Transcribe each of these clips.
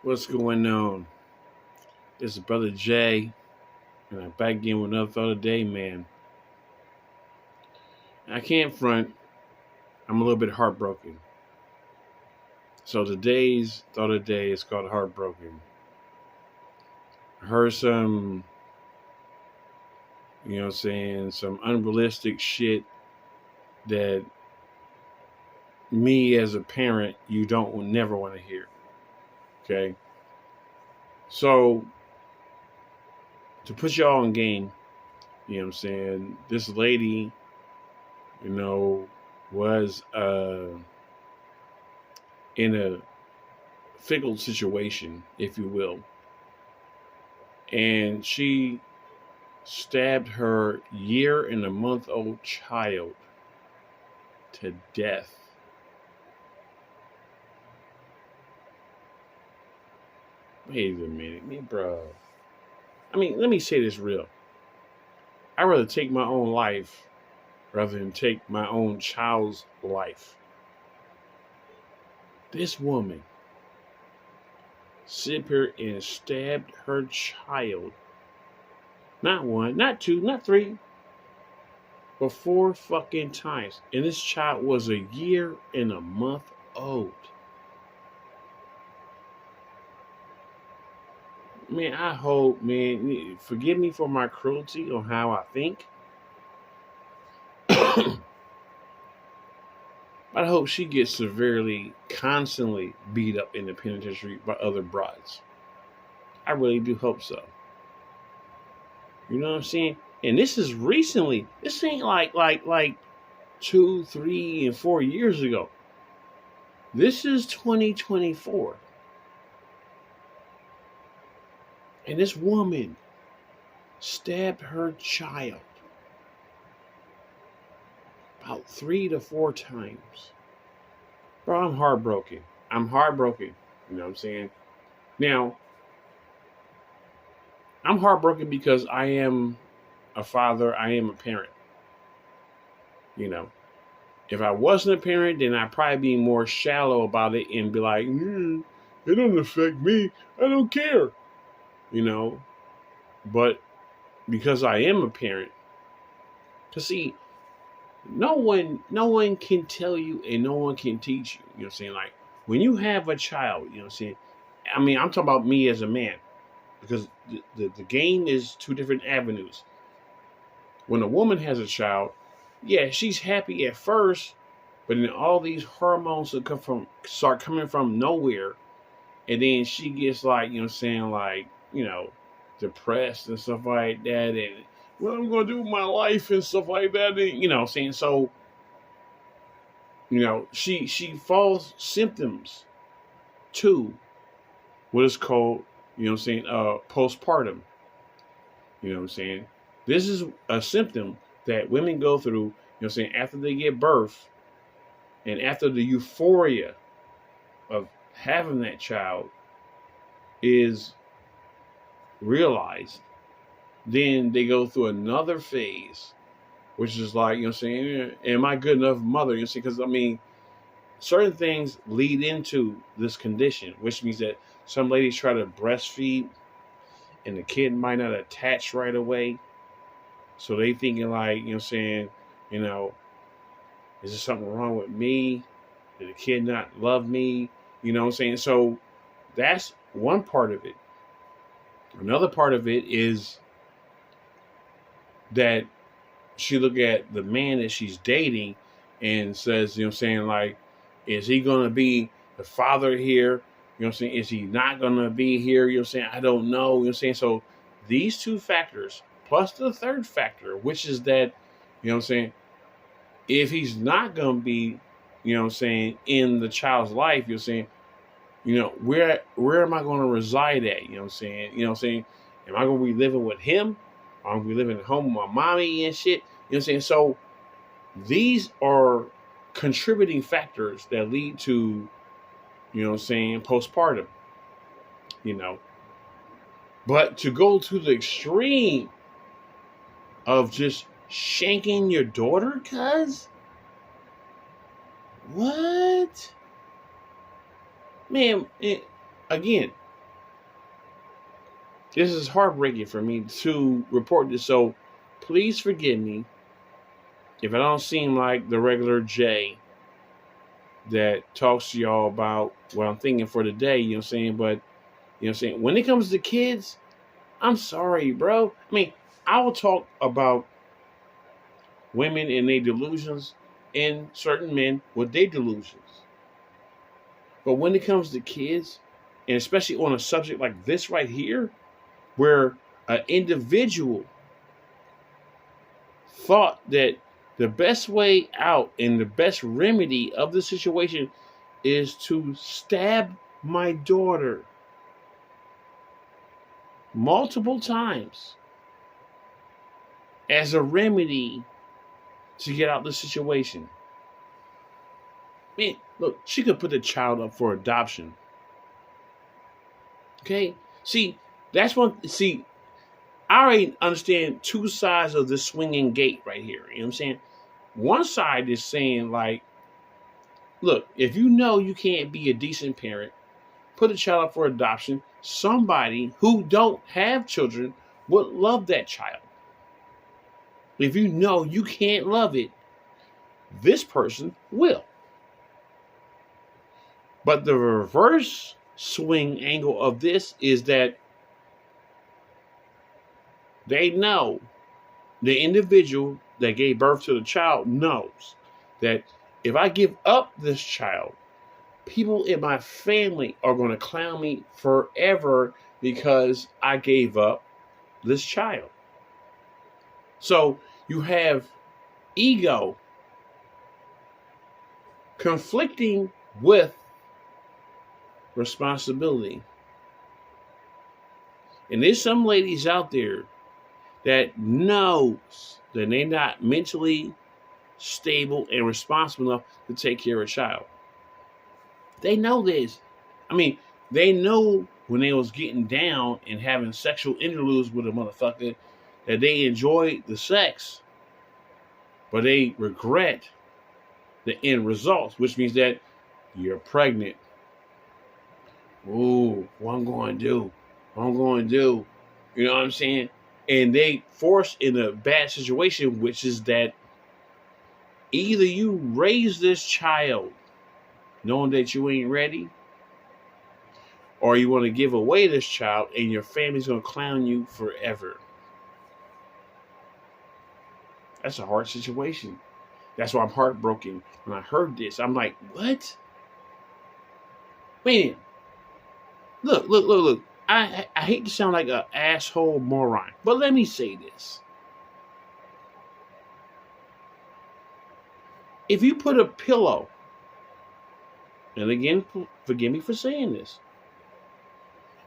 What's going on? This is Brother Jay, and I'm back again with another thought of the day, man. I can't front, I'm a little bit heartbroken. So today's thought of the day is called Heartbroken. I heard some, some unrealistic shit that me as a parent, you don't never want to hear. Okay? So to put y'all in game, this lady, was in a fickle situation, if you will. And she stabbed her year and a month old child to death. Wait a minute, bro. Let me say this real. I'd rather take my own life rather than take my own child's life. This woman sit here and stabbed her child. Not one, not two, not three, but 4 fucking times. And this child was a year and a month old. Man, I hope, forgive me for my cruelty on how I think. I hope she gets severely, constantly beat up in the penitentiary by other brides. I really do hope so. You know what I'm saying? And this is recently. This ain't like 2, 3, and 4 years ago. This is 2024. And this woman stabbed her child about 3 to 4 times. Bro, I'm heartbroken. You know what I'm saying? Now, I'm heartbroken because I am a father. I am a parent. If I wasn't a parent, then I'd probably be more shallow about it and be like, it doesn't affect me. I don't care. But because I am a parent, to see, no one can tell you and no one can teach you. You know what I'm saying? Like when you have a child, you know what I'm saying? I'm talking about me as a man, because the game is 2 different avenues. When a woman has a child, yeah, she's happy at first, but then all these hormones that start coming from nowhere, and then she gets depressed and stuff like that, and what I'm gonna do with my life and stuff like that, and so she falls symptoms to what is called postpartum. You know what I'm saying? This is a symptom that women go through, after they give birth and after the euphoria of having that child is realized. Then they go through another phase, which is like, am I good enough mother? Because certain things lead into this condition, which means that some ladies try to breastfeed and the kid might not attach right away. So they thinking like, is there something wrong with me? Did the kid not love me? So that's one part of it. Another part of it is that she look at the man that she's dating and says, is he going to be the father here? Is he not going to be here? I don't know. So these 2 factors, plus the third factor, which is that, if he's not going to be, in the child's life, where am I going to reside at? Am I going to be living with him? Am I going to be living at home with my mommy and shit? So these are contributing factors that lead to, postpartum, But to go to the extreme of just shanking your daughter, cuz? What? Man, again, This is heartbreaking for me to report this. So please forgive me if I don't seem like the regular Jay that talks to y'all about what I'm thinking for the day, you know what I'm saying? But, you know what I'm saying? When it comes to kids, I'm sorry, bro. I mean, I will talk about women and their delusions and certain men with their delusions. But when it comes to kids, and especially on a subject like this right here, where an individual thought that the best way out and the best remedy of the situation is to stab my daughter multiple times as a remedy to get out of the situation. Man, look, she could put the child up for adoption. Okay? See, that's one. See, I already understand two sides of the swinging gate right here. You know what I'm saying? One side is saying, like, look, if you know you can't be a decent parent, put a child up for adoption. Somebody who don't have children would love that child. If you know you can't love it, this person will. But the reverse swing angle of this is that they know, the individual that gave birth to the child knows that if I give up this child, people in my family are going to clown me forever because I gave up this child. So you have ego conflicting with responsibility. And there's some ladies out there that knows that they're not mentally stable and responsible enough to take care of a child. They know this. I mean, they know when they was getting down and having sexual interludes with a motherfucker that they enjoyed the sex, but they regret the end results, which means that you're pregnant. Ooh, what I'm going to do? What I'm going to do? You know what I'm saying? And they force in a bad situation, which is that either you raise this child knowing that you ain't ready, or you want to give away this child and your family's going to clown you forever. That's a hard situation. That's why I'm heartbroken when I heard this. I'm like, what? Man, look. I hate to sound like an asshole moron, but let me say this. If you put a pillow, and again, forgive me for saying this,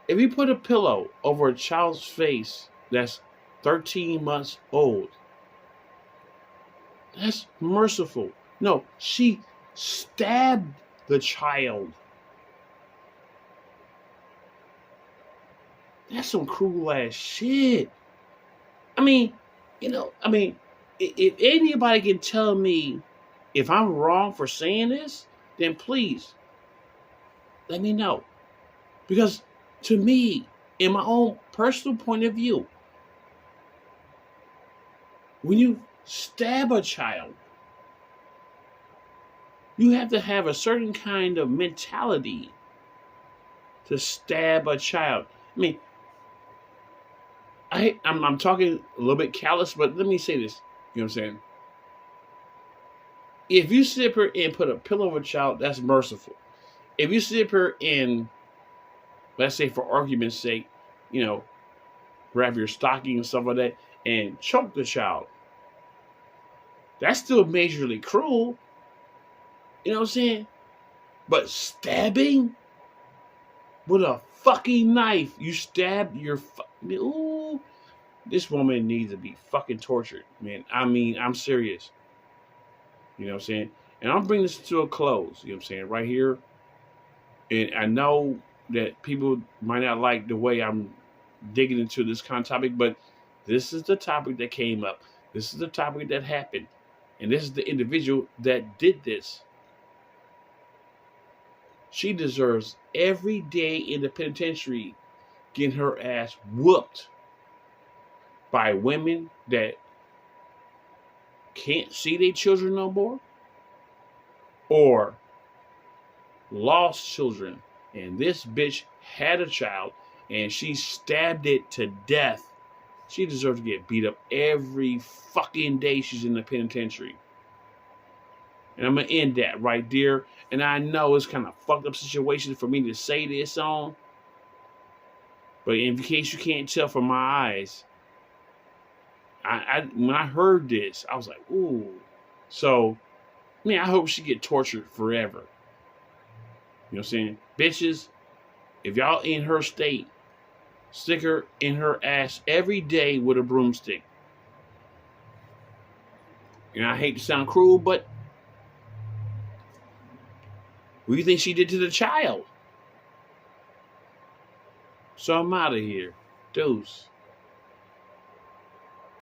if you put a pillow over a child's face that's 13 months old, that's merciful. No, she stabbed the child. That's some cruel ass shit. I mean, if anybody can tell me if I'm wrong for saying this, then please let me know. Because to me, in my own personal point of view, when you stab a child, you have to have a certain kind of mentality to stab a child. I mean, I'm talking a little bit callous, but let me say this. You know what I'm saying? If you sit here and put a pillow over a child, that's merciful. If you sit here and, let's say for argument's sake, grab your stocking and stuff like that and choke the child, that's still majorly cruel. You know what I'm saying? But stabbing with a fucking knife, you stabbed your ooh, this woman needs to be fucking tortured, man. I mean, I'm serious. You know what I'm saying? And I'll bring this to a close, you know what I'm saying, right here. And I know that people might not like the way I'm digging into this kind of topic, but this is the topic that came up. This is the topic that happened. And this is the individual that did this. She deserves every day in the penitentiary getting her ass whooped by women that can't see their children no more, or lost children, and this bitch had a child and she stabbed it to death. She deserves to get beat up every fucking day she's in the penitentiary. And I'm gonna end that right there. And I know it's kind of fucked up situation for me to say this on, but in case you can't tell from my eyes, when I heard this, I was like, ooh. So, man, I hope she get tortured forever. You know what I'm saying? Bitches, if y'all in her state, stick her in her ass every day with a broomstick. And I hate to sound cruel, but what do you think she did to the child? So I'm out of here. Deuce.